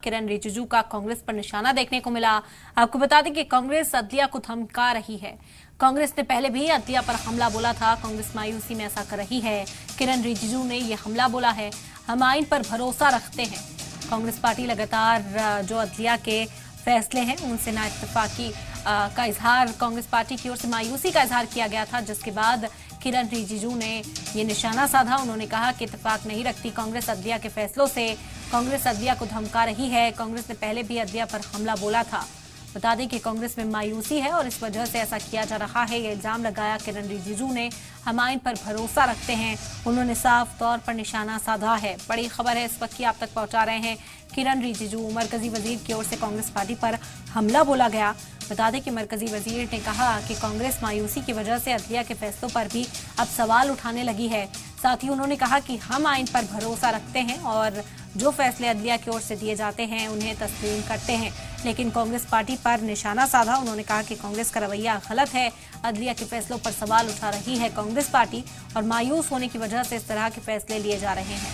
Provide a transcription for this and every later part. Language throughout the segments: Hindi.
किरण रिजिजू का कांग्रेस पर निशाना देखने को मिला। आपको बता दें कि कांग्रेस अदलिया को धमका रही है। कांग्रेस ने पहले भी अदलिया पर हमला बोला था। कांग्रेस मायूसी में ऐसा कर रही है। किरण रिजिजू ने यह हमला बोला है। हम आइन पर भरोसा रखते हैं। कांग्रेस पार्टी लगातार जो अदलिया के फैसले हैं उनसे ना इत्तेफाकी का इजहार कांग्रेस पार्टी की ओर से मायूसी का इजहार किया गया था, जिसके बाद किरण रिजिजू ने ये निशाना साधा। उन्होंने कहा कि इत्तेफाक नहीं रखती कांग्रेस अदलिया के फैसलों से। कांग्रेस अदलिया को धमका रही है। कांग्रेस ने पहले भी अदलिया पर हमला बोला था। बता दें कि कांग्रेस में मायूसी है और इस वजह से ऐसा किया जा रहा है। ये इल्जाम लगाया किरण रिजिजू ने। हम आइन पर भरोसा रखते हैं, उन्होंने साफ तौर पर निशाना साधा है। बड़ी खबर है इस वक्त की आप तक पहुंचा रहे हैं। किरण रिजिजू मरकजी वजीर की ओर से कांग्रेस पार्टी पर हमला बोला गया। बता दें कि मरकजी वजीर ने कहा कि कांग्रेस मायूसी की वजह से अदलिया के फैसलों पर भी अब सवाल उठाने लगी है। साथ ही उन्होंने कहा कि हम आइन पर भरोसा रखते हैं और जो फैसले अदलिया की ओर से दिए जाते हैं उन्हें तस्लीम करते हैं। लेकिन कांग्रेस पार्टी पर निशाना साधा। उन्होंने कहा कि कांग्रेस का रवैया गलत है। अदलिया के फैसलों पर सवाल उठा रही है कांग्रेस पार्टी और मायूस होने की वजह से इस तरह के फैसले लिए जा रहे हैं।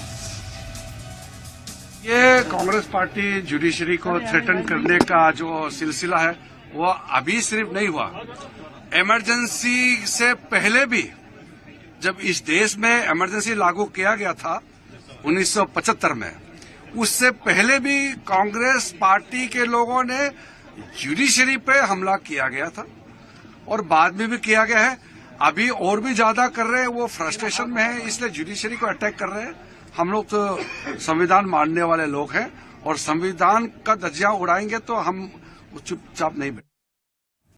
ये कांग्रेस पार्टी जुडिशरी को थ्रेटन करने का जो सिलसिला है वो अभी सिर्फ नहीं हुआ। इमरजेंसी से पहले भी जब इस देश में इमरजेंसी लागू किया गया था 1975 में, उससे पहले भी कांग्रेस पार्टी के लोगों ने जुडिशरी पे हमला किया गया था और बाद में भी किया गया है। अभी और भी ज्यादा कर रहे हैं। वो फ्रस्ट्रेशन में है, इसलिए जुडिशरी को अटैक कर रहे हैं। हम लोग तो संविधान मानने वाले लोग हैं और संविधान का धज्जियां उड़ाएंगे तो हम चुपचाप नहीं बैठे।